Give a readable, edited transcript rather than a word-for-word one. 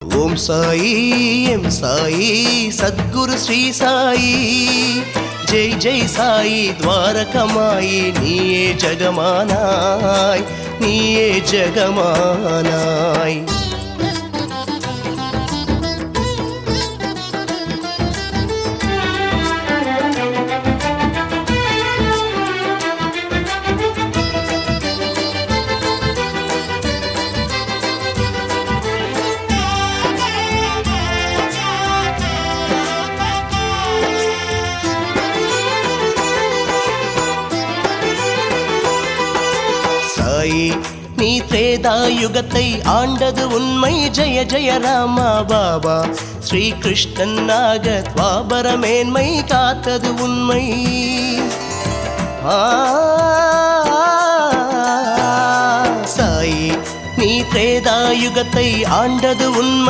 ஓம் Sai M Sai Sadhguru Sri Sai Jai Jai Sai Dwarkamai நீயே ஜகமானாய் நீயே ஜகமானாய். சாயி நீ திரேதாயுகத்தை ஆண்டது உண்மை ஜெய ஜெய ராமா பாபா. ஸ்ரீ கிருஷ்ணனாக துவாபர மேன்மை காத்தது உண்மை. சாயி நீ திரேதாயுகத்தை ஆண்டது உண்மை